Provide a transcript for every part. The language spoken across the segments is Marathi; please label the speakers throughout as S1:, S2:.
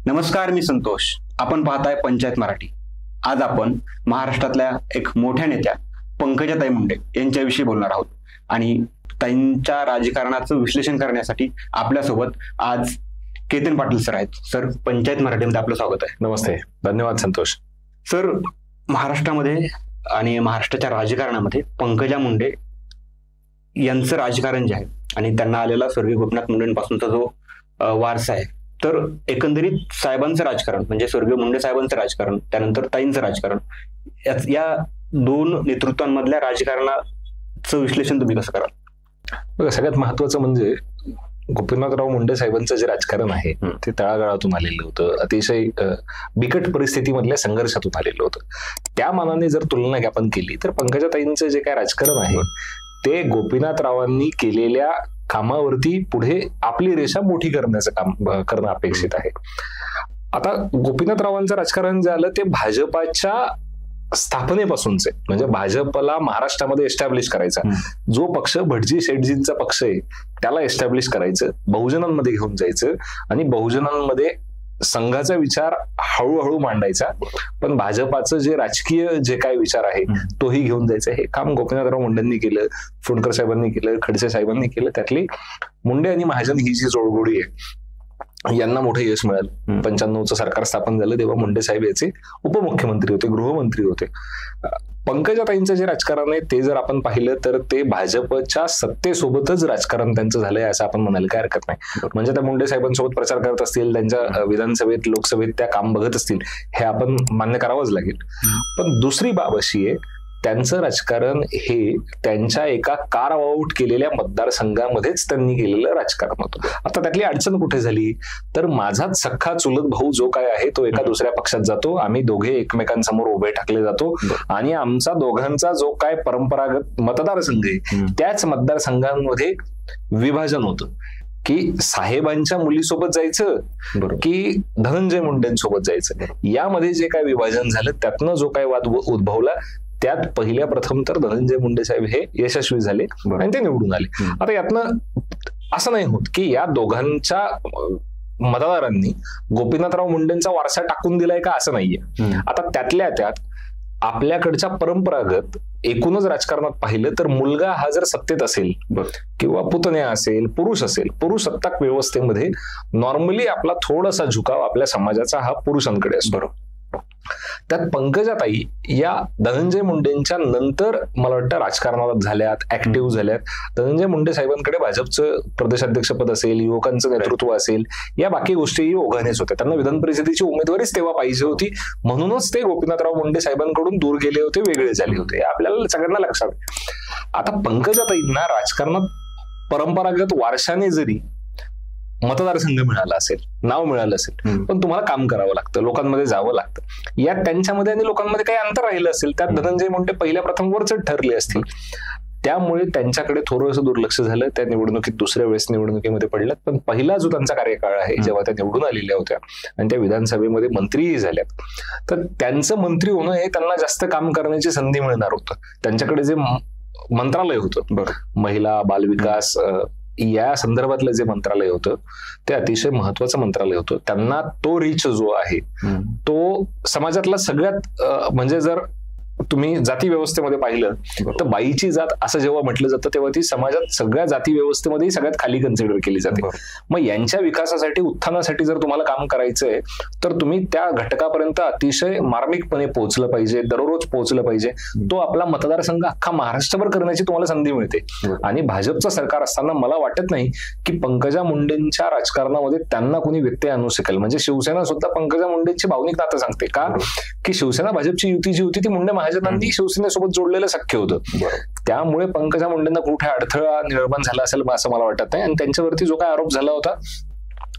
S1: नमस्कार, मी संतोष. आपण पाहताय पंचायत मराठी. आज आपण महाराष्ट्रातल्या एक मोठ्या नेत्या पंकजाताई मुंडे यांच्याविषयी बोलणार आहोत आणि त्यांच्या राजकारणाचं विश्लेषण करण्यासाठी आपल्यासोबत आज केतन पाटील सर आहेत. सर, पंचायत मराठीमध्ये आपलं स्वागत आहे.
S2: नमस्ते, धन्यवाद संतोष.
S1: सर, महाराष्ट्रामध्ये आणि महाराष्ट्राच्या राजकारणामध्ये पंकजा मुंडे यांचं राजकारण जे आहे आणि त्यांना आलेला स्वर्गीय गोपीनाथ मुंडेंपासूनचा जो वारसा आहे, तर एकंदरीत साहेबांचं राजकारण म्हणजे स्वर्गीय मुंडे साहेबांचं राजकारण, त्यानंतर ताईंचं राजकारण, या दोन नेतृत्वांमधल्या राजकारणाचं विश्लेषण तुम्ही कसं कराल?
S2: बघा, सगळ्यात महत्वाचं म्हणजे गोपीनाथराव मुंडे साहेबांचं जे राजकारण आहे ते तळागाळातून आलेलं होतं, अतिशय बिकट परिस्थितीमधल्या संघर्षातून आलेलं होतं. त्या मानाने जर तुलना आपण केली तर पंकजाताईंचं जे काय राजकारण आहे ते गोपीनाथरावांनी केलेल्या कामावरती पुढे आपली रेषा मोठी करण्याचं काम करणं अपेक्षित आहे. आता गोपीनाथरावांचं राजकारण जे आलं ते भाजपाच्या स्थापनेपासूनचे, म्हणजे भाजपला महाराष्ट्रामध्ये एस्टॅब्लिश करायचा, जो पक्ष भटजी शेटजींचा पक्ष आहे त्याला एस्टॅब्लिश करायचं, बहुजनांमध्ये घेऊन जायचं आणि बहुजनांमध्ये संघाचा विचार हळूहळू मांडायचा, पण भाजपाचं जे राजकीय जे काय विचार आहे तोही घेऊन जायचा. हे काम गोपीनाथराव मुंडेंनी केलं, फुंडकर साहेबांनी केलं, खडसे साहेबांनी केलं. त्यातली मुंडे आणि महाजन ही जी जोडगोडी आहे यांना मोठं यश मिळालं. 95चं सरकार स्थापन झालं तेव्हा मुंडे साहेब याचे उपमुख्यमंत्री होते, गृहमंत्री होते. पंकजाताईंचं जे राजकारण आहे ते जर आपण पाहिलं तर ते भाजपच्या सत्तेसोबतच राजकारण त्यांचं झालंय असं आपण म्हणायला काय हरकत नाही. म्हणजे त्या मुंडे साहेबांसोबत प्रचार करत असतील, त्यांच्या विधानसभेत लोकसभेत त्या काम बघत असतील, हे आपण मान्य करावंच लागेल. पण दुसरी बाब अशी आहे, त्यांचं राजकारण हे त्यांच्या एका कारवाऊट केलेल्या मतदारसंघामध्येच त्यांनी केलेलं राजकारण होतं. आता त्यातली अडचण कुठे झाली तर माझाच सख्खा चुलत भाऊ जो काय आहे तो एका दुसऱ्या पक्षात जातो, आम्ही दोघे एकमेकांसमोर उभे ठाकले जातो आणि आमचा दोघांचा जो काय परंपरागत मतदारसंघ आहे त्याच मतदारसंघांमध्ये विभाजन होतं की साहेबांच्या मुलीसोबत जायचं की धनंजय मुंडेंसोबत जायचं. यामध्ये जे काय विभाजन झालं त्यातनं जो काय वाद उद्भवला त्यात पहिल्या प्रथम तर धनंजय मुंडे साहेब हे यशस्वी झाले आणि ते निवडून आले. आता यातनं असं नाही होत की या दोघांच्या मतदारांनी गोपीनाथराव मुंडेंचा वारसा टाकून दिलाय का, असं नाहीये. आता त्यातल्या त्यात आपल्याकडच्या परंपरागत एकूणच राजकारणात पाहिलं तर मुलगा हा जर सत्तेत असेल किंवा पुतण्या असेल, पुरुष असेल, पुरुष सत्ताक व्यवस्थेमध्ये नॉर्मली आपला थोडासा झुकाव आपल्या समाजाचा हा पुरुषांकडे असतो. त्यात पंकजाताई या धनंजय मुंडेंच्या नंतर मला वाटतं राजकारणात झाल्यात, ऍक्टिव्ह झाल्यात. धनंजय मुंडे साहेबांकडे भाजपचं प्रदेशाध्यक्षपद असेल, युवकांचं नेतृत्व असेल, या बाकी गोष्टीही ओघानेच होत्या. त्यांना विधान परिषदेची उमेदवारीच तेव्हा पाहिजे होती, म्हणूनच ते गोपीनाथराव मुंडे साहेबांकडून दूर गेले होते, वेगळे झाले होते. हे आपल्याला सगळ्यांना लक्षात आहे. आता पंकजाताईंना राजकारणात परंपरागत वारशाने जरी मतदारसंघ मिळाला असेल, नाव मिळालं असेल, पण तुम्हाला काम करावं लागतं, लोकांमध्ये जावं लागतं. यात त्यांच्यामध्ये आणि लोकांमध्ये काही अंतर राहिलं असेल, त्यात धनंजय मुंडे पहिल्या प्रथम वरचढ ठरले असतील, त्यामुळे त्यांच्याकडे थोडंसं दुर्लक्ष झालं. त्या निवडणुकीत दुसऱ्या वेळेस निवडणुकीमध्ये पडल्यात, पण पहिला जो त्यांचा कार्यकाळ आहे जेव्हा त्या निवडून आलेल्या होत्या आणि त्या विधानसभेमध्ये मंत्रीही झाल्यात, तर त्यांचं मंत्री होणं हे त्यांना जास्त काम करण्याची संधी मिळणार होतं. त्यांच्याकडे जे मंत्रालय होतं, महिला बालविकास या संदर्भातलं जे मंत्रालय होतं ते अतिशय महत्वाचं मंत्रालय होतं. त्यांना तो रीच जो आहे तो समाजातला सगळ्यात, म्हणजे जर तुम्ही जाती व्यवस्थेमध्ये पाहिलं तर बाईची जात असं जेव्हा म्हटलं जातं तेव्हा ती समाजात सगळ्या जाती व्यवस्थेमध्ये सगळ्यात खाली कन्सिडर केली जाते. मग यांच्या विकासासाठी, उत्थानासाठी जर तुम्हाला काम करायचंय तर तुम्ही त्या घटकापर्यंत अतिशय मार्मिकपणे पोहोचलं पाहिजे, दररोज पोहोचलं पाहिजे. तो आपला मतदारसंघ अख्खा महाराष्ट्रभर करण्याची तुम्हाला संधी मिळते. आणि भाजपचं सरकार असताना मला वाटत नाही की पंकजा मुंडेंच्या राजकारणामध्ये त्यांना कोणी व्यत्यय आणू शकेल. म्हणजे शिवसेना सुद्धा पंकजा मुंडेंची भावनिक नातं सांगते का, की शिवसेना भाजपची युती जी होती ती मुंडे महाजनांनी शिवसेनेसोबत जोडलेलं सख्य होतं. त्यामुळे पंकजा मुंडेंना कुठे अडथळा निर्माण झाला असेल असं मला वाटत नाही. आणि त्यांच्यावरती जो काय आरोप झाला होता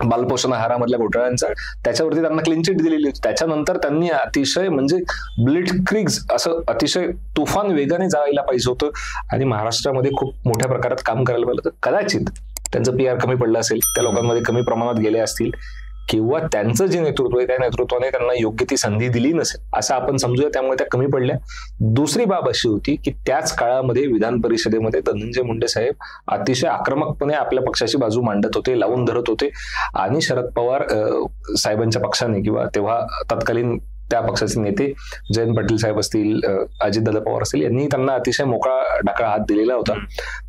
S2: बालपोषण आहारामधल्या घोटाळ्यांचा, त्याच्यावरती त्यांना क्लीन चिट दिलेली होती. त्याच्यानंतर त्यांनी अतिशय म्हणजे ब्लिट्झक्रीग असं अतिशय तुफान वेगाने जायला पाहिजे होतं आणि महाराष्ट्रामध्ये खूप मोठ्या प्रकारात काम करायला पाहिजे होतं. कदाचित त्यांचं PR कमी पडलं असेल, त्या लोकांमध्ये कमी प्रमाणात गेले असतील, किंवा त्यांचं जे नेतृत्व आहे त्या नेतृत्वाने त्यांना योग्य ती संधी दिली नसेल असं आपण समजूया, त्यामुळे त्या कमी पडल्या. दुसरी बाब अशी होती की त्याच काळामध्ये विधान परिषदेमध्ये धनंजय मुंडे साहेब अतिशय आक्रमकपणे आपल्या पक्षाची बाजू मांडत होते, लावून धरत होते. आणि शरद पवार साहेबांच्या पक्षाने किंवा तेव्हा तत्कालीन त्या पक्षाचे नेते जयंत पाटील साहेब असतील, अजितदादा पवार असतील, यांनी त्यांना अतिशय मोकळा ढाकळा हात दिलेला होता.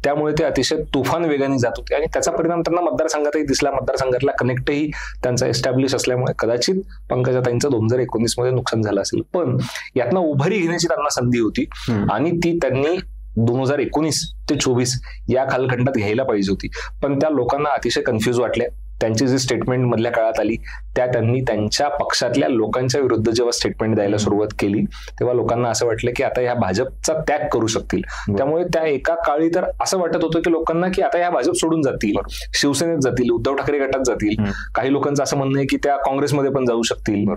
S2: त्यामुळे ते अतिशय तुफान वेगाने जात होते आणि त्याचा परिणाम त्यांना मतदारसंघातही दिसला. मतदारसंघातला कनेक्टही त्यांचा एस्टॅब्लिश असल्यामुळे कदाचित पंकजाताईंचं 2019 मध्ये नुकसान झालं असेल, पण यातनं उभारी घेण्याची त्यांना संधी होती आणि ती त्यांनी 2019 ते 24 या कालखंडात घ्यायला पाहिजे होती. पण त्या लोकांना अतिशय कन्फ्युज वाटल्या. त्यांची जी स्टेटमेंट मधल्या काळात आली त्यांनी त्यांच्या पक्षातल्या लोकांच्या विरुद्ध जेव्हा स्टेटमेंट द्यायला सुरुवात केली तेव्हा लोकांना असं वाटलं की आता ह्या भाजपचा त्याग करू शकतील. त्यामुळे त्या एका काळी तर असं वाटत होतं की लोकांना की आता ह्या भाजप सोडून जातील, शिवसेनेत जातील, उद्धव ठाकरे गटात जातील. काही लोकांचं असं म्हणणं आहे की त्या काँग्रेसमध्ये पण जाऊ शकतील.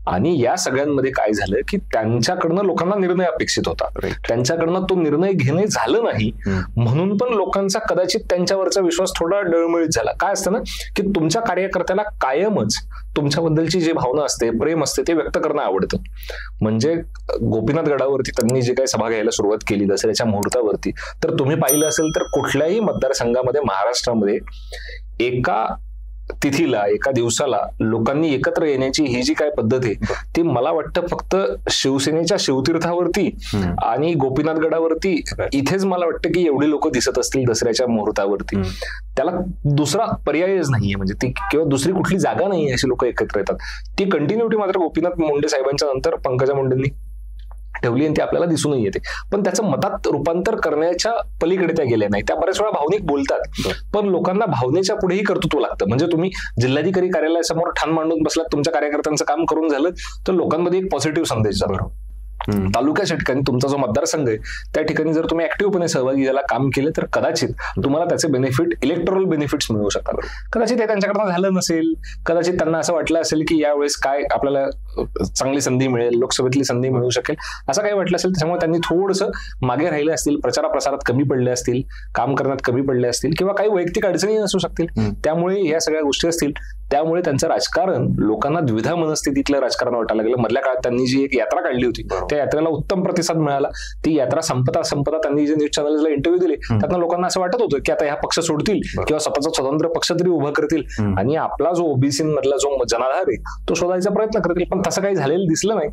S2: आणि या सगळ्यांमध्ये काय झालं की त्यांच्याकडनं लोकांना निर्णय अपेक्षित होता, त्यांच्याकडनं तो निर्णय घेणे झालं नाही, म्हणून पण लोकांचा कदाचित त्यांच्यावरचा विश्वास थोडा डळमळीत झाला. काय असतं ना की तुमच्या कार्यकर्त्याला कायमच तुमच्याबद्दलची जी भावना असते, प्रेम असते, ते व्यक्त करणं आवडतं. म्हणजे गोपीनाथ गडावरती त्यांनी जे काही सभा घ्यायला सुरुवात केली दसऱ्याच्या मुहूर्तावरती, तर तुम्ही पाहिलं असेल तर कुठल्याही मतदारसंघामध्ये महाराष्ट्रामध्ये एका तिथीला एका दिवसाला लोकांनी एकत्र येण्याची ही जी काय पद्धत आहे ती मला वाटतं फक्त शिवसेनेच्या शिवतीर्थावरती आणि गोपीनाथ गडावरती इथेच मला वाटतं की एवढी लोक दिसत असतील दसऱ्याच्या मुहूर्तावरती. त्याला दुसरा पर्यायच नाहीये, म्हणजे ती किंवा दुसरी कुठली जागा नाही अशी लोक एकत्र येतात. ती कंटिन्युटी मात्र गोपीनाथ मुंडे साहेबांच्या नंतर पंकजा मुंडेंनी ठेवली आणि ती आपल्याला दिसूनही येते. पण त्याचं मतात रूपांतर करण्याच्या पलीकडे त्या गेल्या नाही. त्या बऱ्याच वेळा भावनिक बोलतात, पण लोकांना भावनेच्या पुढेही कर्तृत्व लागतं. म्हणजे तुम्ही जिल्हाधिकारी कार्यालयासमोर ठाण मांडून बसलात, तुमच्या कार्यकर्त्यांचं काम करून झालं तर लोकांमध्ये एक पॉझिटिव्ह संदेश जातो. तालुक्याच्या ठिकाणी तुमचा जो मतदारसंघ आहे त्या ठिकाणी जर तुम्ही ऍक्टिव्हपणे सहभागी झाला, काम केलं, तर कदाचित तुम्हाला त्याचे बेनिफिट, इलेक्टोरल बेनिफिट्स मिळू शकतात. कदाचित हे त्यांच्याकडनं झालं नसेल, कदाचित त्यांना असं वाटलं असेल की यावेळेस काय आपल्याला चांगली संधी मिळेल, लोकसभेतली संधी मिळू शकेल, असं काही वाटलं असेल. त्याच्यामुळे त्यांनी थोडंसं मागे राहिले असतील, प्रचाराप्रसारात कमी पडले असतील, काम करण्यात कमी पडले असतील, किंवा काही वैयक्तिक अडचणी असू शकतील. त्यामुळे या सगळ्या गोष्टी असतील. त्यामुळे त्यांचं राजकारण लोकांना द्विधा मनस्थितीतलं राजकारण वाटायला लागलं. मधल्या काळात त्यांनी जी एक यात्रा काढली होती त्या यात्रेला उत्तम प्रतिसाद मिळाला. ती यात्रा संपता त्यांनी जे न्यूज चॅनल्सला इंटरव्ह्यू दिले त्यातनं लोकांना असं वाटत होतं की आता ह्या पक्ष सोडतील किंवा स्वतःचा स्वतंत्र पक्ष तरी उभा करतील आणि आपला जो ओबीसी मधला जो जनाधार आहे तो शोधायचा प्रयत्न करतील. पण तसं काही झालेलं दिसलं नाही.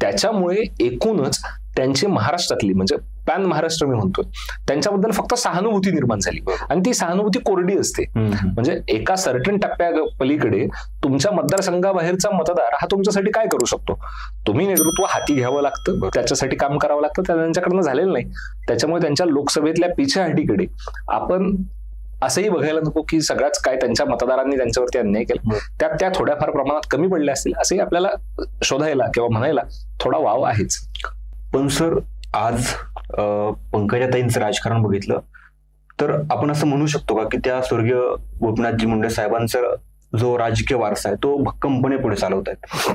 S2: त्याच्यामुळे एकूणच त्यांची महाराष्ट्रातली, म्हणजे पॅन महाराष्ट्र मी म्हणतोय, त्यांच्याबद्दल फक्त सहानुभूती निर्माण झाली. आणि ती सहानुभूती कोरडी असते. म्हणजे एका सर्टन टप्प्या पलीकडे तुमच्या मतदारसंघाबाहेरचा मतदार हा तुमच्यासाठी काय करू शकतो, तुम्ही नेतृत्व हाती घ्यावं लागतं, त्याच्यासाठी काम करावं लागतं. त्यांच्याकडनं झालेलं नाही. त्याच्यामुळे त्यांच्या लोकसभेतल्या पिछेहाटीकडे आपण असंही बघायला नको की सगळ्याच काय त्यांच्या मतदारांनी त्यांच्यावरती अन्याय केला, त्यात त्या थोड्याफार प्रमाणात कमी पडल्या असतील असंही आपल्याला शोधायला किंवा म्हणायला थोडा वाव आहेच.
S1: पण सर, आज पंकजाताईंचं राजकारण बघितलं तर आपण असं म्हणू शकतो का की त्या स्वर्गीय गोपीनाथजी मुंडे साहेबांचा जो राजकीय वारसा आहे तो भक्कमपणे पुढे चालवत आहेत?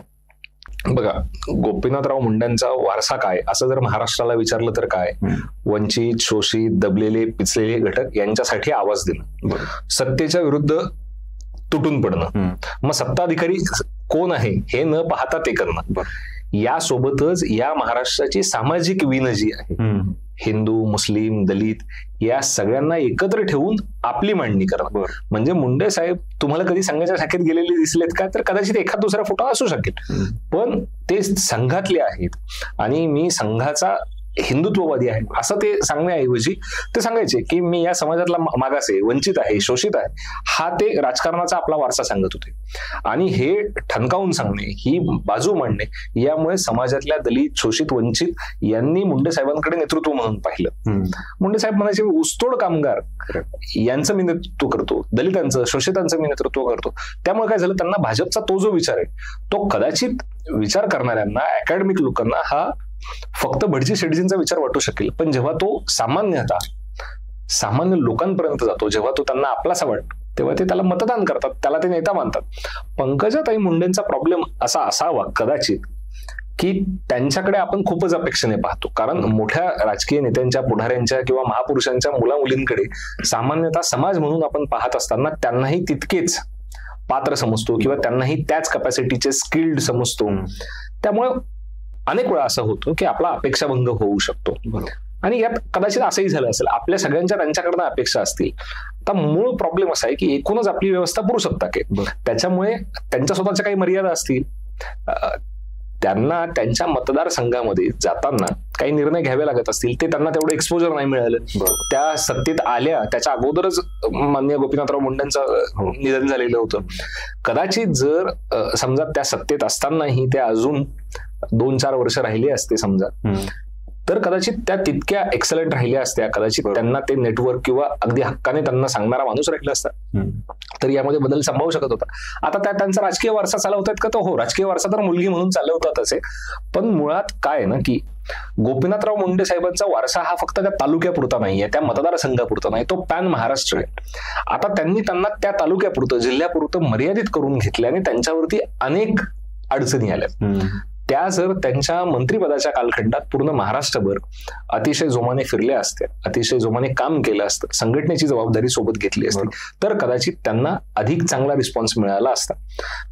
S2: बघा, गोपीनाथराव मुंडेंचा वारसा काय असं जर महाराष्ट्राला विचारलं तर काय, वंचित, शोषित, दबलेले, पिचलेले घटक यांच्यासाठी आवाज देणं, सत्तेच्या विरुद्ध तुटून पडणं, मग सत्ताधिकारी कोण आहे हे न पाहता ते करणं, यासोबतच या महाराष्ट्राची सामाजिक विण जी आहे, हिंदू, मुस्लिम, दलित या सगळ्यांना एकत्र ठेवून आपली मांडणी करणं. म्हणजे मुंडे साहेब तुम्हाला कधी संघाच्या शाखेत गेलेले दिसलेत का, तर कदाचित एखाद दुसरा फोटो असू शकेल, पण ते संघातले आहेत. आणि मी संघाचा हिंदुत्ववादी आहे असं ते सांगण्याऐवजी ते सांगायचे की मी या समाजातला मागास आहे, वंचित आहे, शोषित आहे, हा ते राजकारणाचा आपला वारसा सांगत होते. आणि हे ठणकावून सांगणे, ही बाजू मांडणे, यामुळे समाजातल्या दलित, शोषित, वंचित यांनी मुंडे साहेबांकडे नेतृत्व म्हणून पाहिलं. मुंडे साहेब म्हणायचे ऊसतोड कामगार यांचं मी नेतृत्व करतो, दलितांचं, शोषितांचं मी नेतृत्व करतो. त्यामुळे काय झालं, त्यांना भाजपचा तो जो विचार आहे तो कदाचित विचार करणाऱ्यांना, अकॅडमिक लोकांना हा फक्त भटजी शेटजींचा विचार वाटू शकेल, पण जेव्हा तो सामान्य लोकांपर्यंत जातो, जेव्हा तो त्यांना आपलासा वाटतो, तेव्हा ते त्याला मतदान करतात, त्याला ते नेता मानतात. पंकजाताई मुंडेंचा प्रॉब्लेम असा असावा कदाचित की त्यांच्याकडे आपण खूपच अपेक्षेने पाहतो. कारण मोठ्या राजकीय नेत्यांच्या, पुढाऱ्यांच्या किंवा महापुरुषांच्या मुला मुलींकडे सामान्यतः समाज म्हणून आपण पाहत असताना त्यांनाही तितकेच पात्र समजतो किंवा त्यांनाही त्याच कॅपॅसिटीचे स्किल्ड समजतो. त्यामुळे अनेक वेळा असं होतं की आपला अपेक्षाभंग होऊ शकतो. आणि यात कदाचित असंही झालं असेल, आपल्या सगळ्यांच्या त्यांच्याकडनं अपेक्षा असतील. आता मूळ प्रॉब्लेम असा आहे की एकूणच आपली व्यवस्था पुरुषसत्ता आहे, त्याच्यामुळे त्यांच्या स्वतःच्या काही मर्यादा असतील. त्यांना त्यांच्या मतदारसंघामध्ये जाताना काही निर्णय घ्यावे लागत असतील, ते त्यांना तेवढं एक्सपोजर नाही मिळालं. त्या सत्तेत आल्या त्याच्या अगोदरच माननीय गोपीनाथराव मुंडेंचं निधन झालेलं होतं. कदाचित जर समजा त्या सत्तेत असतानाही ते अजून 2-4 वर्ष राहिले असते समजा, तर कदाचित त्या तितक्या एक्सलंट राहिल्या असत्या. कदाचित त्यांना ते नेटवर्क किंवा अगदी हक्काने त्यांना सांगणारा माणूस राहिला असता, तर यामध्ये बदल संभवू शकत होता. आता त्यांचा राजकीय वारसा चालवतात का? तर हो, राजकीय वारसा तर मुलगी म्हणून चालवतातच आहे. पण मुळात काय आहे ना की गोपीनाथराव मुंडे साहेबांचा वारसा हा फक्त त्या तालुक्यापुरता नाहीये, त्या मतदारसंघापुरता नाही, तो पॅन महाराष्ट्र आहे. आता त्यांनी त्यांना त्या तालुक्यापुरतं, जिल्ह्यापुरतं मर्यादित करून घेतले आणि त्यांच्यावरती अनेक अडचणी आल्या. त्या जर त्यांच्या मंत्रिपदाच्या कालखंडात पूर्ण महाराष्ट्रभर अतिशय जोमाने फिरल्या असत्या, अतिशय जोमाने काम केलं असतं, संघटनेची जबाबदारी सोबत घेतली असती, तर कदाचित त्यांना अधिक चांगला रिस्पॉन्स मिळाला असता.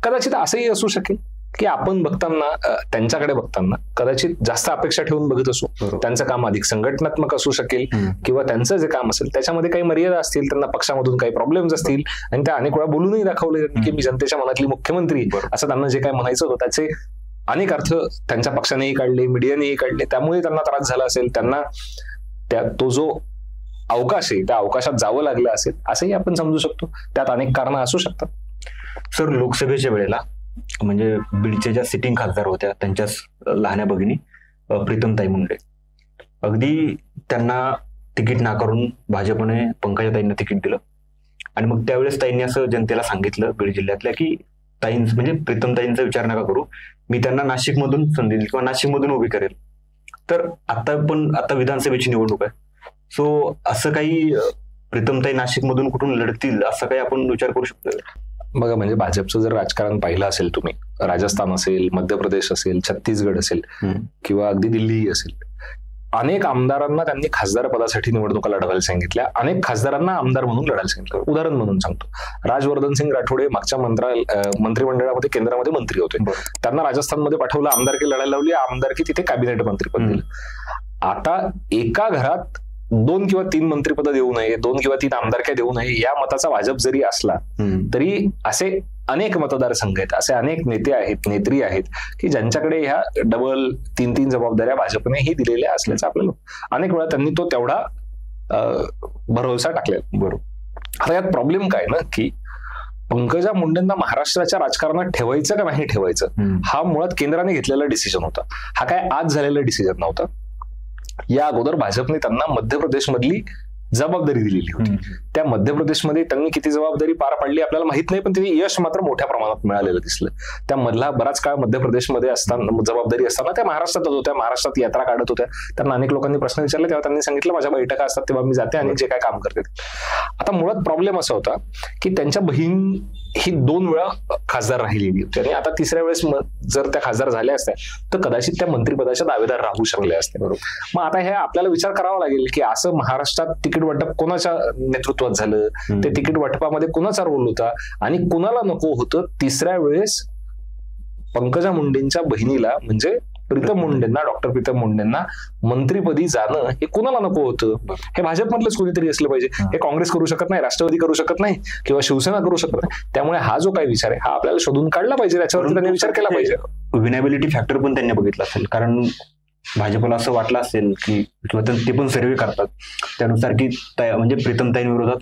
S2: कदाचित असंही असू शकेल की आपण बघताना, त्यांच्याकडे बघताना कदाचित जास्त अपेक्षा ठेवून बघत असू. त्यांचं काम अधिक संघटनात्मक असू शकेल किंवा त्यांचं जे काम असेल त्याच्यामध्ये काही मर्यादा असतील, त्यांना पक्षामधून काही प्रॉब्लेम्स असतील आणि त्या अनेक वेळा बोलूनही दाखवले की मी जनतेच्या मनातली मुख्यमंत्री, असं त्यांना जे काय म्हणायचं होतं त्याचे अनेक अर्थ त्यांच्या पक्षानेही काढले, मीडियानेही काढले, त्यामुळे त्यांना त्रास झाला असेल. त्यांना तो जो अवकाश आहे त्या अवकाशात जावं लागलं असेल असंही आपण समजू शकतो. त्यात अनेक कारणं असू शकतात.
S1: सर, लोकसभेच्या वेळेला म्हणजे बीडच्या ज्या सिटिंग खासदार होत्या त्यांच्याच लहान्या भगिनी प्रीतमताई मुंडे, अगदी त्यांना तिकीट नाकारून भाजपने पंकजाताईंना तिकीट दिलं आणि मग त्यावेळेस ताईंनी असं जनतेला सांगितलं बीड जिल्ह्यातल्या की म्हणजे प्रीतमताईंचा विचार नका करू, मी त्यांना नाशिकमधून संधी देईल किंवा नाशिकमधून उभी करेल. तर आता विधानसभेची निवडणूक आहे, सो असं काही प्रीतमताई नाशिकमधून कुठून लढतील असं काही आपण विचार करू शकतो?
S2: बघा, म्हणजे भाजपचं जर राजकारण पाहिलं असेल तुम्ही, राजस्थान असेल, मध्य प्रदेश असेल, छत्तीसगड असेल किंवा अगदी दिल्लीही असेल, अनेक आमदारांना त्यांनी खासदार पदासाठी निवडणुका लढवायला सांगितल्या, अनेक खासदारांना आमदार म्हणून लढायला सांगितलं. उदाहरण म्हणून सांगतो, राजवर्धन सिंग राठोडे मागच्या मंत्रिमंडळामध्ये केंद्रामध्ये मंत्री होते, त्यांना राजस्थानमध्ये पाठवलं, आमदारकी लढायला लावली, आमदारकी तिथे कॅबिनेट मंत्रीपद दिलं. आता एका घरात 2 किंवा 3 मंत्रिपद देऊ नये, 2 किंवा 3 आमदारक्या देऊ नये या मताचा भाजप जरी असला तरी असे अनेक मतदारसंघ आहेत, असे अनेक नेते आहेत, नेत्री आहेत की ज्यांच्याकडे ह्या डबल 3 जबाबदाऱ्या भाजपनेही दिलेल्या असल्याचं आपल्याला अनेक वेळा त्यांनी तो तेवढा भरोसा टाकलेला. बरोबर. आता यात प्रॉब्लेम काय ना की पंकजा मुंडेंना महाराष्ट्राच्या राजकारणात ठेवायचं का नाही ठेवायचं हा मुळात केंद्राने घेतलेला डिसिजन होता. हा काय आज झालेला डिसिजन नव्हता. या अगोदर भाजपने त्यांना मध्य प्रदेशमधली जबाबदारी दिलेली होती. त्या मध्य प्रदेशमध्ये त्यांनी किती जबाबदारी पार पाडली आपल्याला माहित नाही, पण तिथे यश मात्र मोठ्या प्रमाणात मिळालेलं दिसलं. त्या मधला बराच काळ मध्य प्रदेशमध्ये असताना, जबाबदारी असताना त्या महाराष्ट्रातच होत्या, महाराष्ट्रात यात्रा काढत होत्या. त्यांना अनेक लोकांनी प्रश्न विचारले तेव्हा त्यांनी सांगितलं माझ्या बैठका असतात तेव्हा मी जाते आणि जे काय काम करते. आता मुळात प्रॉब्लेम असा होता की त्यांच्या बहीण ही 2 वेळा खासदार राहिलेली होती आणि आता 3ऱ्या वेळेस जर त्या खासदार झाल्या असत्या तर कदाचित त्या मंत्रिपदाच्या दावेदार राहू शकल्या असत्या. बरोबर. मग आता हे आपल्याला विचार करावा लागेल की असं महाराष्ट्रात तिकीट वाटप कोणाच्या नेतृत्वात झालं, ते तिकीट वाटपामध्ये कोणाचा रोल होता आणि कोणाला नको होतं 3ऱ्या वेळेस पंकजा मुंडेंच्या बहिणीला म्हणजे प्रीतम मुंडेंना, डॉक्टर प्रीतम मुंडेंना मंत्रिपदी जाणं हे कोणाला नको होतं? हे भाजपमधलंच कोणीतरी असलं पाहिजे. हे काँग्रेस करू शकत नाही, राष्ट्रवादी करू शकत नाही किंवा शिवसेना करू शकत नाही. त्यामुळे हा जो काही विचार आहे हा आपल्याला शोधून काढला पाहिजे, त्याच्यावर त्यांनी विचार केला पाहिजे.
S1: विनॅबिलिटी फॅक्टर पण त्यांनी बघितला असेल, कारण भाजपला असं वाटलं असेल की किंवा ते पण सर्वे करतात त्यानुसार की म्हणजे प्रीतमताईंविरोधात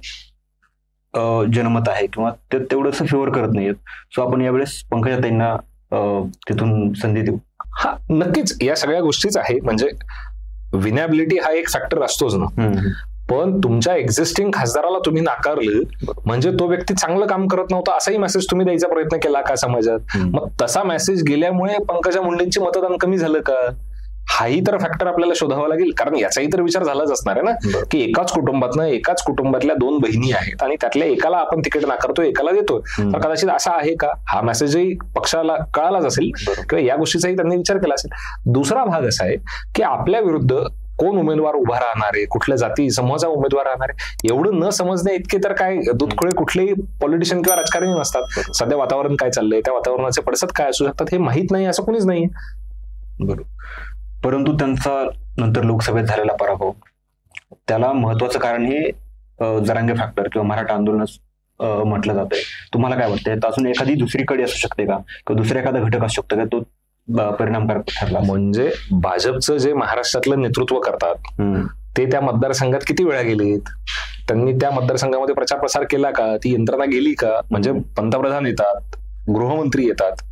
S1: जनमत आहे किंवा ते तेवढंच फेवर करत नाहीयेत, सो आपण यावेळेस पंकजाताईंना तिथून संधी देऊ.
S2: हा नक्कीच या सगळ्या गोष्टीच आहे. म्हणजे विनॅबिलिटी हा एक फॅक्टर असतोच ना, पण तुमच्या एक्झिस्टिंग खासदाराला तुम्ही नाकारलं म्हणजे तो व्यक्ती चांगलं काम करत नव्हता असाही मेसेज तुम्ही द्यायचा प्रयत्न केला का समाजात? मग तसा मेसेज गेल्यामुळे पंकजा मुंडेंची मतदान कमी झालं का? हाही तर फॅक्टर आपल्याला शोधावा लागेल, कारण याचाही तर विचार झालाच असणार आहे ना की एकाच कुटुंबातल्या 2 बहिणी आहेत आणि त्यातल्या एकाला आपण तिकीट नाकारतोय, एकाला देतोय, तर कदाचित असा आहे का? हा मेसेजही पक्षाला कळालाच असेल किंवा या गोष्टीचाही त्यांनी विचार केला असेल. दुसरा भाग असा आहे की आपल्या विरुद्ध कोण उमेदवार उभा राहणार आहे, कुठल्या जाती समूहाचा उमेदवार राहणार आहे, एवढं न समजणे इतके तर काय दूधखोळे कुठलेही पॉलिटिशियन किंवा राजकारणी नसतात. सध्या वातावरण काय चाललंय, त्या वातावरणाचे पडसाद काय असू शकतात हे माहित नाही असं कोणीच नाही.
S1: बरोबर. परंतु त्यांचा नंतर लोकसभेत झालेला पराभव, त्याला महत्वाचं कारण हे जरांगे फॅक्टर किंवा मराठा आंदोलन म्हटलं जातंय. तुम्हाला काय वाटतंय, अजून एखादी दुसरी कडी असू शकते का, किंवा दुसरा एखादा घटक असू शकतो का तो परिणामकारक ठरला?
S2: म्हणजे भाजपचं जे महाराष्ट्रातलं नेतृत्व करतात ते त्या मतदारसंघात किती वेळा गेलेत, त्यांनी त्या मतदारसंघामध्ये प्रचार प्रसार केला का, ती यंत्रणा गेली का? म्हणजे पंतप्रधान येतात, गृहमंत्री येतात,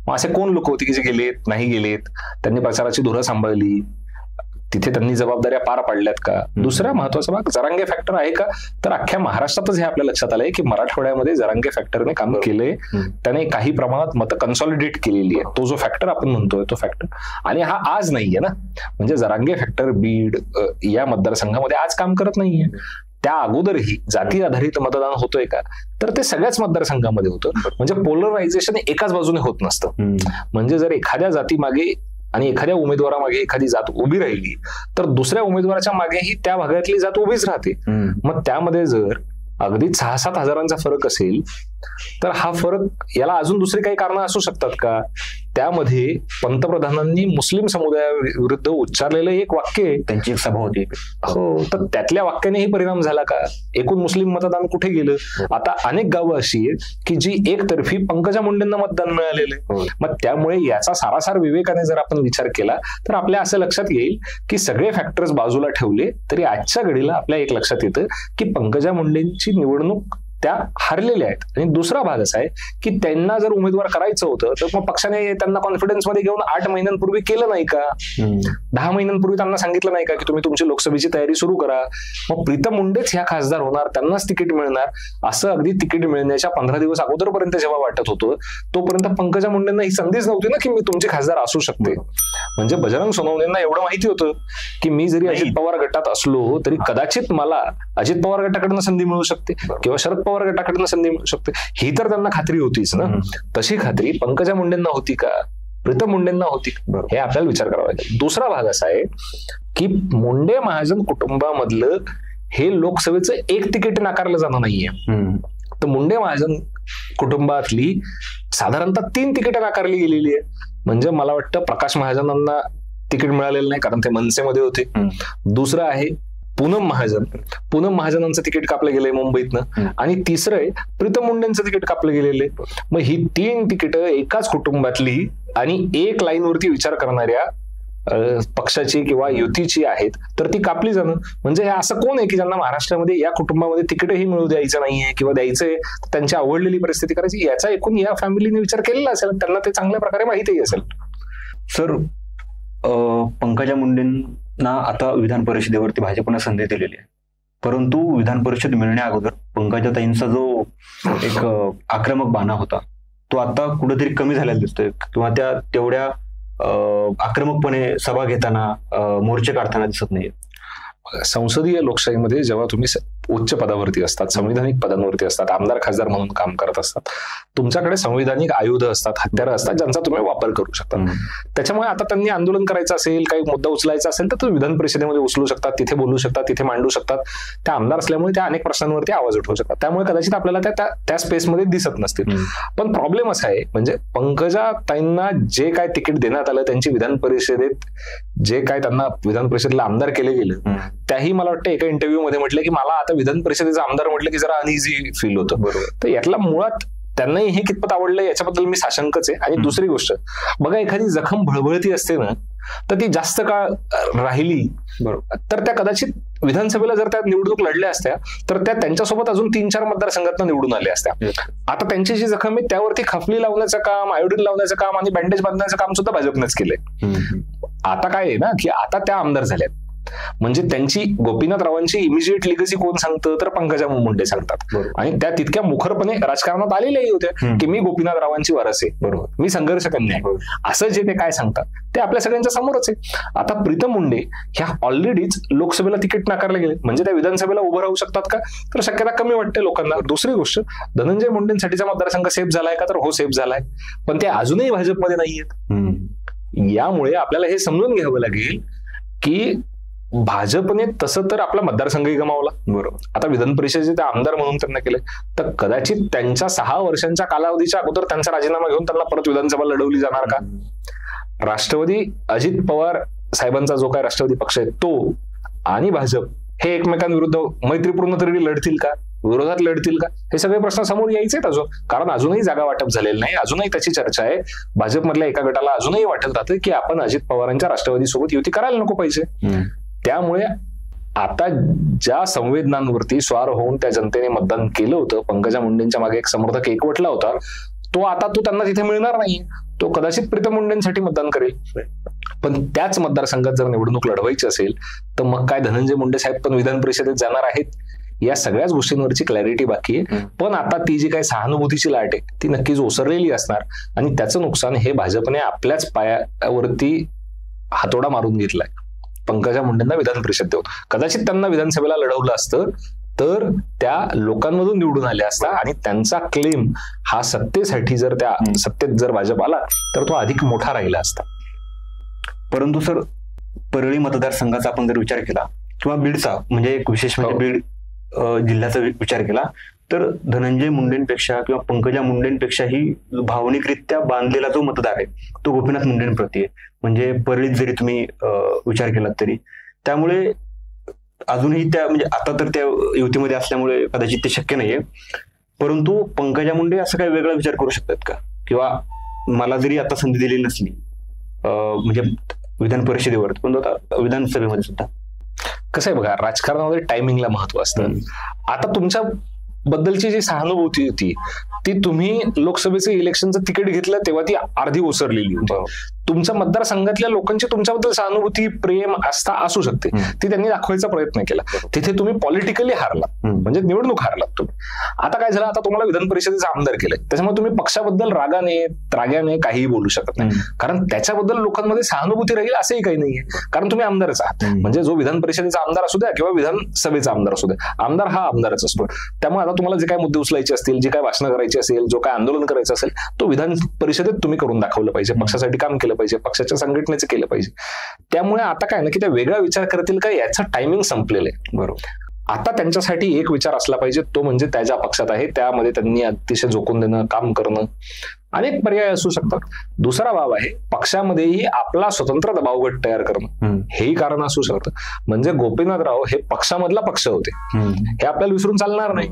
S2: मग असे कोण लोक होते की जे गेलेत, नाही गेलेत, त्यांनी प्रचाराची धुरं सांभाळली, तिथे त्यांनी जबाबदाऱ्या पार पाडल्यात का? दुसरा महत्वाचा भाग जरांगे फॅक्टर आहे का, तर अख्ख्या महाराष्ट्रातच हे आपल्या लक्षात आलंय की मराठवाड्यामध्ये जरांगे फॅक्टरने काम केलंय, त्याने काही प्रमाणात मतं कन्सॉलिडेट केलेली आहे. तो जो फॅक्टर आपण म्हणतोय तो फॅक्टर, आणि हा आज नाहीये ना, म्हणजे जरांगे फॅक्टर बीड या मतदारसंघामध्ये आज काम करत नाहीये. त्या अगोदरही जाती आधारित मतदान होतोय का, तर ते सगळ्याच मतदारसंघामध्ये होतं. म्हणजे पोलरायझेशन एकाच बाजूने होत नसतं. म्हणजे जर एखाद्या जातीमागे आणि एखाद्या उमेदवारामागे एखादी जात उभी राहिली तर दुसऱ्या उमेदवाराच्या मागेही त्या भागातली जात उभीच राहते. मग त्यामध्ये जर अगदी 6-7 हजारांचा फरक असेल तर हा फरक, याला अजून दुसरी काही कारणं असू शकतात का? त्यामध्ये पंतप्रधानांनी मुस्लिम समुदायाविरुद्ध उच्चारलेलं एक वाक्य,
S1: त्यांची एक सभा होती,
S2: हो, तर त्यातल्या वाक्यानेही परिणाम झाला का? एकूण मुस्लिम मतदान कुठे गेलं? आता अनेक गावं अशी आहेत की जी एकतर्फी पंकजा मुंडेंना मतदान मिळालेलं आहे. मग त्यामुळे याचा सारासार विवेकाने जर आपण विचार केला तर आपल्या असं लक्षात येईल की सगळे फॅक्टर्स बाजूला ठेवले तरी आजच्या घडीला आपल्या एक लक्षात येतं की पंकजा मुंडेंची निवडणूक त्या हारलेल्या आहेत. आणि दुसरा भाग असा आहे की त्यांना जर उमेदवार करायचं होतं तर मग पक्षाने त्यांना कॉन्फिडन्स मध्ये घेऊन 8 महिन्यांपूर्वी केलं नाही का? 10 महिन्यांपूर्वी त्यांना सांगितलं नाही का की तुम्ही तुमची लोकसभेची तयारी सुरू करा, मग प्रीतम मुंडेच ह्या खासदार होणार, त्यांनाच तिकीट मिळणार, असं अगदी तिकीट मिळण्याच्या 15 दिवस अगोदरपर्यंत जेव्हा वाटत होतं तोपर्यंत पंकजा मुंडेंना ही संधीच नव्हती ना की मी तुमची खासदार असू शकते. म्हणजे बजरंग सोनवणेंना एवढं माहिती होतं की मी जरी अजित पवार गटात असलो तरी कदाचित मला अजित पवार गटाकडनं संधी मिळू शकते किंवा शरद पवार गटाकडनं संधी मिळू शकते, ही तर त्यांना खात्री होतीच ना. तशी खात्री पंकजा मुंडेंना होती का, प्रीतम मुंडेंना होती का, हे आपल्याला विचार करावा लागेल. दुसरा भाग असा आहे की मुंडे महाजन कुटुंबामधलं हे लोकसभेचं एक तिकीट नाकारलं जाणं नाहीये. तर मुंडे महाजन कुटुंबातली साधारणतः 3 तिकीट नाकारली गेलेली आहे. म्हणजे मला वाटतं प्रकाश महाजनांना तिकीट मिळालेलं नाही कारण ते मनसेमध्ये होते. दुसरं आहे पूनम महाजनांचं तिकीट कापलं गेलंय मुंबईतनं, आणि तिसरं आहे प्रीतम मुंडेंचं तिकीट कापलं गेलेलं आहे. मग ही 3 तिकीटं एकाच कुटुंबातली आणि एक लाईनवरती विचार करणाऱ्या पक्षाची किंवा युतीची आहेत, तर ती कापली जाणं म्हणजे हे असं कोण आहे की ज्यांना महाराष्ट्रामध्ये या कुटुंबामध्ये तिकीटही मिळू द्यायचं नाहीये किंवा द्यायचंय, त्यांची आवडलेली परिस्थिती करायची, याचा एकूण या फॅमिलीने विचार केलेला असेल, त्यांना ते चांगल्या प्रकारे माहितीही असेल.
S1: सर, पंकजा मुंडेंना आता विधान परिषदेवरती भाजपनं संधी दिलेली आहे, परंतु विधान परिषद मिळण्या अगोदर पंकजाताईंचा जो एक आक्रमक बाणा होता तो आता कुठेतरी कमी झालेला दिसतोय, किंवा त्या तेवढ्या आक्रमकपणे सभा घेताना, मोर्चे काढताना दिसत नाही.
S2: संसदीय लोकशाहीमध्ये जेव्हा तुम्ही उच्च पदावरती असतात, संविधानिक पदांवरती असतात, आमदार खासदार म्हणून काम करत असतात, तुमच्याकडे संविधानिक आयुध असतात, हत्यारं असतात ज्यांचा तुम्ही वापर करू शकता. त्याच्यामुळे आता त्यांनी आंदोलन करायचं असेल, काही मुद्दा उचलायचा असेल तर विधान परिषदेमध्ये उचलू शकतात, तिथे बोलू शकतात, तिथे मांडू शकतात. त्या आमदार असल्यामुळे त्या अनेक प्रश्नांवरती आवाज उठवू शकतात, त्यामुळे कदाचित आपल्याला त्या स्पेसमध्ये दिसत नसतील. पण प्रॉब्लेम असा आहे, म्हणजे पंकजा ताईंना जे काय तिकीट देण्यात आलं, त्यांची विधान परिषदेत जे काय त्यांना विधान परिषदेला आमदार केले गेलं, त्याही मला वाटतं एका इंटरव्ह्यू मध्ये म्हटलं की मला आता विधान परिषदेचा आमदार म्हटलं की जरा अनइझी फील होतं. तर यातला मुळात त्यांनाही हे कितपत आवडलं याच्याबद्दल मी साशंकच आहे. आणि दुसरी गोष्ट बघा, एखादी जखम भळभळती असते ना, तर ती जास्त काळ राहिली तर त्या कदाचित विधानसभेला जर त्या निवडणूक लढल्या असत्या तर त्या त्यांच्यासोबत अजून 3-4 मतदारसंघातनं निवडून आल्या असत्या. आता त्यांची जी जखम आहे त्यावरती खपली लावण्याचं काम, आयोडीन लावण्याचं काम आणि बँडेज बांधण्याचं काम सुद्धा भाजपनेच केलंय. आता काय आहे ना की आता त्या आमदार झाल्यात, म्हणजे त्यांची गोपीनाथरावांची इमिजिएट लिगसी कोण सांगतं तर पंकजा मुंडे सांगतात. आणि त्या तितक्या मुखरपणे राजकारणात आलेल्याही होत्या की मी गोपीनाथरावांची वारस आहे, बरोबर, मी संघर्ष कन्या आहे, असं जे ते काय सांगतात ते आपल्या सगळ्यांच्या समोरच आहे. आता प्रीतम मुंडे ह्या ऑलरेडीच लोकसभेला तिकीट नाकारले गेले, म्हणजे त्या विधानसभेला उभं राहू शकतात का, तर शक्यता कमी वाटते लोकांना. दुसरी गोष्ट, धनंजय मुंडेंसाठीचा मतदारसंघ सेफ झालाय का, तर हो सेफ झालाय, पण ते अजूनही भाजपमध्ये नाहीयेत. यामुळे आपल्याला हे समजून घ्यावं लागेल की भाजपने तसं तर आपला मतदारसंघही गमावला.
S1: बरोबर.
S2: आता विधान परिषदेचे आमदार म्हणून त्यांना केले, तर कदाचित त्यांच्या 6 वर्षांच्या कालावधीच्या अगोदर त्यांचा राजीनामा घेऊन त्यांना परत विधानसभा लढवली जाणार का? राष्ट्रवादी, अजित पवार साहेबांचा जो काय राष्ट्रवादी पक्ष आहे तो आणि भाजप हे एकमेकांविरुद्ध मैत्रीपूर्ण तरी लढतील का, विरोधात लढतील का, हे सगळे प्रश्न समोर यायचे आहेत अजून. कारण अजूनही जागा वाटप झालेलं नाही, अजूनही त्याची चर्चा आहे. भाजपमधल्या एका गटाला अजूनही वाटत राहतं की आपण अजित पवारांच्या राष्ट्रवादी सोबत युती करायला नको पाहिजे. त्यामुळे आता ज्या संवेदनांवरती स्वार होऊन त्या जनतेने मतदान केलं होतं, पंकजा मुंडेंच्या मागे एक समर्थक एकवटला होता, तो त्यांना तिथे मिळणार नाही. तो कदाचित प्रीतम मुंडेंसाठी मतदान करेल. पण त्याच मतदारसंघात जर निवडणूक लढवायची असेल तर मग काय धनंजय मुंडे साहेब पण विधान परिषदेत जाणार आहेत? या सगळ्याच गोष्टींवरची क्लॅरिटी बाकी आहे. पण आता ती जी काही सहानुभूतीची लाट आहे ती नक्कीच ओसरलेली असणार आणि त्याचं नुकसान हे भाजपने आपल्याच पायावरती हातोडा मारून घेतलाय. पंकजा मुंडेंना विधान परिषद देऊन कदाचित त्यांना विधानसभेला लढवलं असतं तर त्या लोकांमधून निवडून आल्या असता आणि त्यांचा क्लेम हा सत्तेसाठी जर त्या सत्तेत जर भाजप आला तर तो अधिक मोठा राहिला असता.
S1: परंतु सर, परळी मतदारसंघाचा आपण जर विचार केला किंवा बीडचा, म्हणजे एक विशेष म्हणजे बीड जिल्ह्याचा विचार केला तर धनंजय मुंडेंपेक्षा किंवा पंकजा मुंडेंपेक्षाही भावनिकरित्या बांधलेला जो मतदार आहे तो गोपीनाथ मुंडेंप्रती आहे. म्हणजे परळीत जरी तुम्ही विचार केलात तरी, त्यामुळे अजूनही त्या म्हणजे आता तर त्या युतीमध्ये असल्यामुळे कदाचित ते शक्य नाहीये. परंतु पंकजा मुंडे असं काही वेगळा विचार करू शकतात का, किंवा मला जरी आता संधी दिली नसली म्हणजे विधान परिषदेवर, पण आता विधानसभेमध्ये सुद्धा
S2: कसं आहे बघा, राजकारणामध्ये टायमिंगला महत्व असतं. आता तुमच्या बद्दलची जी सहानुभूती होती ती तुम्ही लोकसभेचं इलेक्शनचं तिकीट घेतलं तेव्हा ती अर्धी ओसरलेली होती. तुमच्या मतदारसंघातल्या लोकांची तुमच्याबद्दल सहानुभूती, प्रेम, आस्था असू शकते, ती त्यांनी दाखवायचा प्रयत्न केला. तिथे तुम्ही पॉलिटिकली हारला, म्हणजे निवडणूक हारलात तुम्ही. आता काय झालं, आता तुम्हाला विधान परिषदेचा आमदार केलंय, त्याच्यामुळे तुम्ही पक्षाबद्दल रागाने काहीही बोलू शकत नाही, कारण त्याच्याबद्दल लोकांमध्ये सहानुभूती राहील असंही काही नाहीये, कारण तुम्ही आमदारच आहात. म्हणजे जो विधान परिषदेचा आमदार असू द्या किंवा विधानसभेचा आमदार असू द्या, आमदार हा आमदारच असतो. त्यामुळे आता तुम्हाला जे काय मुद्दे उचलायचे असतील, जे काय भाषणं करायची असेल, जो काय आंदोलन करायचं असेल, तो विधान परिषदेत तुम्ही करून दाखवलं पाहिजे, पक्षासाठी काम केलं पाहिजे, पक्षाच्या संघटनेचं केलं पाहिजे. त्यामुळे आता काय ना की त्या वेगळा विचार करतील का याचं टायमिंग संपलेलं आहे. बरोबर. आता त्यांच्यासाठी एक विचार असला पाहिजे, तो म्हणजे त्या ज्या पक्षात आहे त्यामध्ये त्यांनी अतिशय झोकून देणं, काम करणं. अनेक पर्याय असू शकतात. दुसरा बाब आहे, पक्षामध्येही आपला स्वतंत्र दबाव गट तयार करणं, हेही कारण असू शकतं. म्हणजे गोपीनाथराव हे पक्षामधला पक्ष होते, हे आपल्याला विसरून चालणार नाही.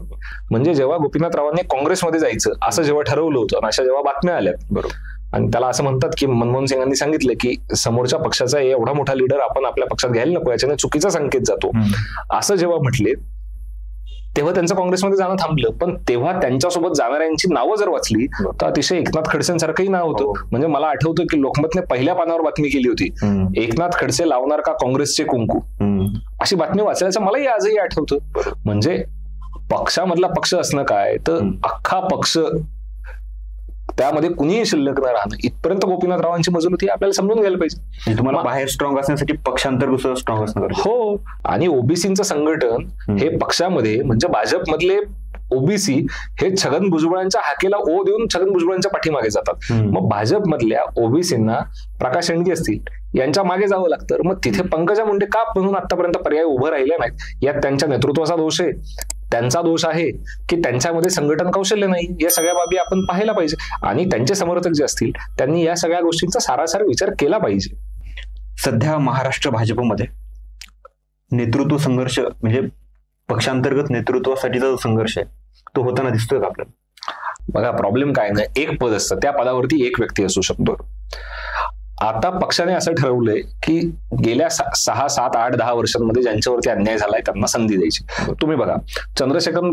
S2: म्हणजे जेव्हा गोपीनाथरावांनी काँग्रेसमध्ये जायचं असं जेव्हा ठरवलं होतं आणि अशा जेव्हा बातम्या आल्या, बरोबर, आणि त्याला असं म्हणतात की मनमोहन सिंगांनी सांगितलं की समोरच्या पक्षाचा एवढा मोठा लीडर आपण आपल्या पक्षात घ्यायला नको, याच्याने चुकीचा संकेत जातो, असं जेव्हा म्हटले तेव्हा त्यांचं काँग्रेसमध्ये जाणं थांबलं. पण तेव्हा त्यांच्यासोबत जाणाऱ्यांची नावं जर वाचली तर अतिशय एकनाथ खडसेंसारखंही नाव होतं. म्हणजे मला आठवतं की लोकमतने पहिल्या पानावर बातमी केली होती, एकनाथ खडसे लावणार का काँग्रेसचे कुंकू, अशी बातमी वाचल्याचं मलाही आजही आठवतं. म्हणजे पक्षामधला पक्ष असणं काय, तर अख्खा पक्ष त्यामध्ये कुणीही शिल्लक न राहणं, इथपर्यंत गोपीनाथरावांची मजल होती, आपल्याला समजून घ्यायला पाहिजे.
S1: तुम्हाला बाहेर स्ट्रॉंग असण्यासाठी पक्षांतर्गत स्ट्रॉंग असणं गरजेचं.
S2: हो, आणि ओबीसीचं संघटन हे पक्षामध्ये, म्हणजे भाजपमधले ओबीसी हे छगन भुजबळांच्या हाकेला ओ देऊन छगन भुजबळांच्या पाठीमागे जातात. मग भाजपमधल्या ओबीसींना प्रकाश शेंडगे असतील यांच्या मागे जावं लागतं. मग तिथे पंकजा मुंडे का म्हणून आतापर्यंत पर्याय उभं राहिले नाहीत? यात त्यांच्या नेतृत्वाचा दोष आहे, त्यांचा दोष आहे की त्यांच्यामध्ये संघटन कौशल्य नाही. या सगळ्या बाबी आपण पाहायला पाहिजे आणि त्यांचे समर्थक जे असतील त्यांनी या सगळ्या गोष्टींचा सारासार विचार केला पाहिजे.
S1: सध्या महाराष्ट्र भाजपमध्ये नेतृत्व संघर्ष, म्हणजे पक्षांतर्गत नेतृत्वासाठीचा जो संघर्ष आहे तो होताना दिसतोय का आपल्याला?
S2: बघा, प्रॉब्लेम काय नाही, एक पद असतं, त्या पदावरती एक व्यक्ती असू शकतो. आता पक्षाने असं ठरवलंय की गेल्या 6, 7, 8, 10 वर्षांमध्ये ज्यांच्यावरती अन्याय झालाय त्यांना संधी द्यायची. तुम्ही बघा, चंद्रशेखर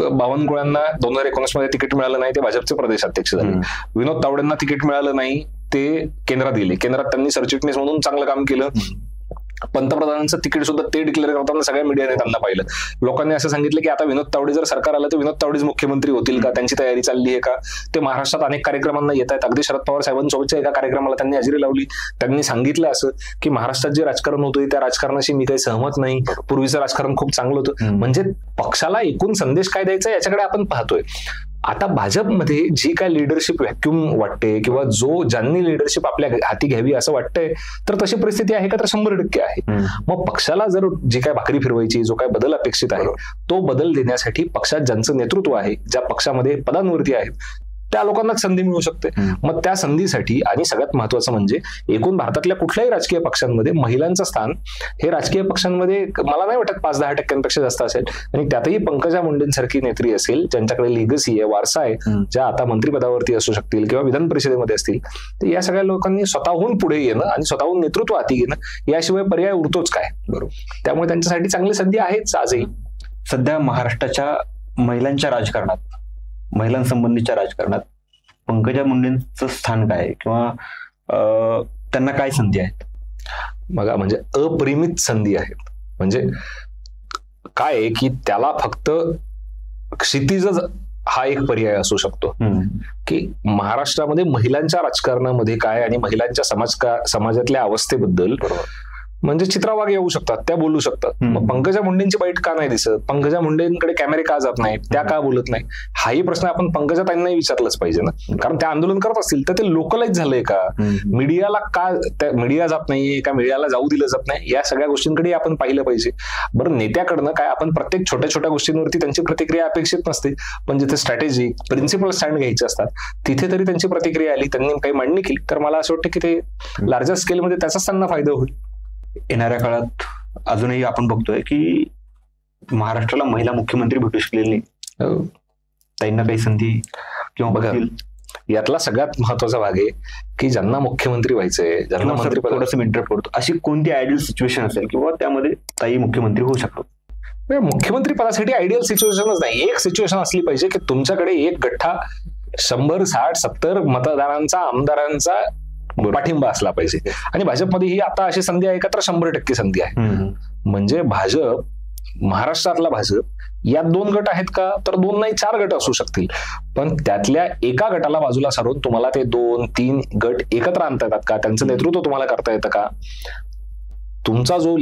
S2: बावनकुळ्यांना 2019 मध्ये तिकीट मिळालं नाही, ते भाजपचे प्रदेशाध्यक्ष झाले. विनोद तावडेंना तिकीट मिळालं नाही, ते केंद्रात गेले. केंद्रात त्यांनी सरचिटणीस म्हणून चांगलं काम केलं. पंतप्रधानांचं तिकीट सुद्धा ते डिक्लेअर करताना सगळ्या मीडियाने त्यांना पाहिलं. लोकांनी असं सांगितलं की आता विनोद तावडे जर सरकार आलं तर विनोद तावडेच मुख्यमंत्री होतील का, त्यांची तयारी चालली आहे का. ते महाराष्ट्रात अनेक कार्यक्रमांना येत आहेत. अगदी शरद पवार साहेबांसोबतच्या एका कार्यक्रमाला त्यांनी हजेरी लावली. त्यांनी सांगितलं असं की महाराष्ट्रात जे राजकारण होतं त्या राजकारणाशी मी काही सहमत नाही, पूर्वीचं राजकारण खूप चांगलं होतं. म्हणजे पक्षाला एकूण संदेश काय द्यायचा याच्याकडे आपण पाहतोय. आता भाजपमध्ये जी काय लिडरशिप व्हॅक्युम वाटते किंवा ज्यांनी लिडरशिप आपल्या हाती घ्यावी असं वाटतंय, तर तशी परिस्थिती आहे का? तर 100% आहे. मग पक्षाला जर जी काय भाकरी फिरवायची, जो काय बदल अपेक्षित आहे, तो बदल देण्यासाठी पक्षात ज्यांचं नेतृत्व आहे, ज्या पक्षामध्ये पदांवरती आहेत, त्या लोकांनाच संधी मिळू शकते. मग त्या संधीसाठी आणि सगळ्यात महत्वाचं म्हणजे एकूण भारतातल्या कुठल्याही राजकीय पक्षांमध्ये महिलांचं स्थान हे राजकीय पक्षांमध्ये मला नाही वाटत 5-10% जास्त असेल. आणि त्यातही पंकजा मुंडेंसारखी नेत्री असेल, ज्यांच्याकडे लिगसी आहे, वारसा आहे, ज्या आता मंत्रिपदावरती असू शकतील किंवा विधान परिषदेमध्ये असतील, तर या सगळ्या लोकांनी स्वतःहून पुढे येणं आणि स्वतःहून नेतृत्व हाती घेणं याशिवाय पर्याय उरतोच काय? बरोबर. त्यामुळे त्यांच्यासाठी चांगली संधी आहेच आजही.
S1: सध्या महाराष्ट्राच्या महिलांच्या राजकारणात, महिलांसंबंधीच्या राजकारणात पंकजा मुंडेंचं स्थान काय आहे किंवा त्यांना काय संधी आहेत?
S2: बघा, म्हणजे अपरिमित संधी आहेत. म्हणजे काय आहे की त्याला फक्त क्षितिज हा एक पर्याय असू शकतो की महाराष्ट्रामध्ये महिलांच्या राजकारणामध्ये काय आणि महिलांच्या समाजातल्या अवस्थेबद्दल म्हणजे चित्रावाग येऊ शकतात, त्या बोलू शकतात. मग पंकजा मुंडेंची बाईट का नाही दिसत? पंकजा मुंडेंकडे कॅमेरे का जात नाहीत? त्या का बोलत नाही? हाही प्रश्न आपण पंकजा ताईंनाही विचारलाच पाहिजे ना, कारण ते आंदोलन करत असतील तर ते लोकलाइज झालंय का? मीडियाला का मीडिया जात नाहीये का? मीडियाला जाऊ दिलं जात नाही? या सगळ्या गोष्टींकडे आपण पाहिलं पाहिजे. बरं, नेत्याकडनं काय आपण प्रत्येक छोट्या छोट्या गोष्टींवरती त्यांची प्रतिक्रिया अपेक्षित नसते, पण जिथे स्ट्रॅटेजिक प्रिन्सिपल स्टँड घ्यायचे असतात तिथे तरी त्यांची प्रतिक्रिया आली, त्यांनी काही मांडणी केली, तर मला असं वाटतं की ते लार्जर स्केलमध्ये त्याचाच त्यांना फायदा होईल.
S1: येणाऱ्या काळात अजूनही आपण बघतोय की महाराष्ट्राला महिला मुख्यमंत्री भेटू शकलेली नाही. ताईंना काही संधी किंवा
S2: बघा, यातला सगळ्यात महत्वाचा भाग आहे की ज्यांना मुख्यमंत्री व्हायचंय, ज्यांना मंत्रिपद,
S1: थोडंसं इंटरप्ट होतो, अशी कोणती आयडियल सिच्युएशन असेल किंवा त्यामध्ये ताई मुख्यमंत्री होऊ शकतो?
S2: मुख्यमंत्री पदासाठी आयडियल सिच्युएशनच नाही. एक सिच्युएशन असली पाहिजे की तुमच्याकडे एक गठ्ठा 100, 60, 70 मतदारांचा, आमदारांचा पाठिंबा असला पाहिजे. आणि भाजपमध्ये ही आता अशी संधी आहे का? तर 100% संधी आहे. म्हणजे भाजप, महाराष्ट्रातला भाजप, यात 2 गट आहेत का? तर 2 नाही 4 गट असू शकतील, पण त्यातल्या एका गटाला बाजूला सारून तुम्हाला ते 2-3 गट एकत्र आणता येतात का? त्यांचं नेतृत्व तुम्हाला करता येतं का? तुमचा जो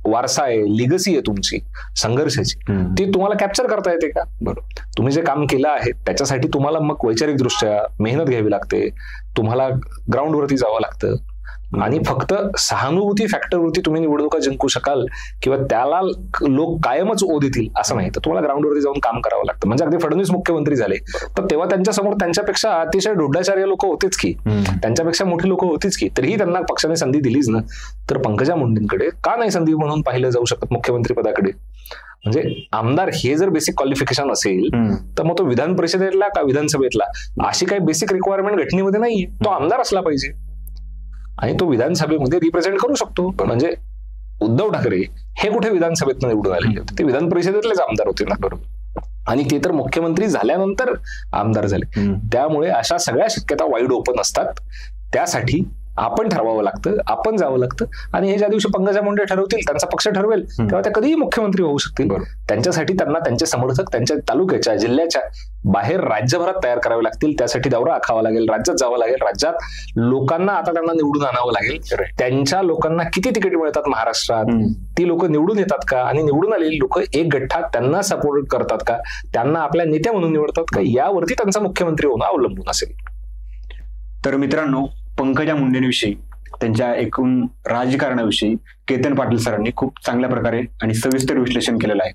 S2: वारसा आहे, लिगसी आहे तुमची संघर्षाची, ती तुम्हाला कॅप्चर करता येते का? बरोबर. तुम्ही जे काम केलं आहे त्याच्यासाठी तुम्हाला मग वैचारिक दृष्ट्या मेहनत घ्यावी लागते, तुम्हाला ग्राउंडवरती जावं लागतं. आणि फक्त सहानुभूती फॅक्टरवरती तुम्ही निवडणुका जिंकू शकाल किंवा त्याला लोक कायमच ओ देतील असं नाही, तर तुम्हाला ग्राउंडवरती जाऊन काम करावं लागतं. म्हणजे अगदी फडणवीस मुख्यमंत्री झाले तर तेव्हा त्यांच्यासमोर त्यांच्यापेक्षा अतिशय ढोढाचार्य लोक होतेच की, त्यांच्यापेक्षा मोठी लोक होतीच की, तरीही त्यांना पक्षाने संधी दिलीच ना. तर पंकजा मुंडेंकडे का नाही संधी म्हणून पाहिलं जाऊ शकत मुख्यमंत्री पदाकडे? म्हणजे आमदार हे जर बेसिक क्वालिफिकेशन असेल तर मग तो विधान परिषदेतला का विधानसभेतला अशी काही बेसिक रिक्वायरमेंट घटनेमध्ये नाहीये. तो आमदार असला पाहिजे आणि तो विधानसभेमध्ये रिप्रेझेंट करू शकतो. म्हणजे उद्धव ठाकरे हे कुठे विधानसभेत निवडून आलेले होते? ते विधान परिषदेतलेच आमदार होते ना. बरोबर. आणि ते तर मुख्यमंत्री झाल्यानंतर आमदार झाले. त्यामुळे अशा सगळ्या शक्यता वाईड ओपन असतात. त्यासाठी आपण ठरवावं लागतं, आपण जावं लागतं. आणि हे ज्या दिवशी पंकजा मुंडे ठरवतील, त्यांचा पक्ष ठरवेल, तेव्हा त्या कधीही मुख्यमंत्री होऊ शकतील. त्यांच्यासाठी त्यांना त्यांचे समर्थक त्यांच्या तालुक्याच्या, जिल्ह्याच्या बाहेर राज्यभरात तयार करावे लागतील. त्यासाठी दौरा आखावा लागेल, राज्यात जावं लागेल, राज्यात लोकांना आता त्यांना निवडून आणावं लागेल. त्यांच्या लोकांना किती तिकीट मिळतात महाराष्ट्रात, ती लोक निवडून येतात का, आणि निवडून आलेली लोक एक गठ्ठा त्यांना सपोर्ट करतात का, त्यांना आपल्या नेत्या म्हणून निवडतात का, यावरती त्यांचा मुख्यमंत्री होणं अवलंबून असेल.
S1: तर मित्रांनो, पंकजा मुंडेंविषयी, त्यांच्या एकूण राजकारणाविषयी केतन पाटील सरांनी खूप चांगल्या प्रकारे आणि सविस्तर विश्लेषण केलेलं आहे.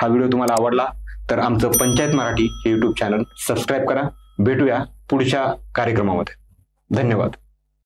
S1: हा व्हिडिओ तुम्हाला आवडला तर आमचं पंचायत मराठी हे YouTube चॅनल सबस्क्राईब करा. भेटूया पुढच्या कार्यक्रमामध्ये. धन्यवाद.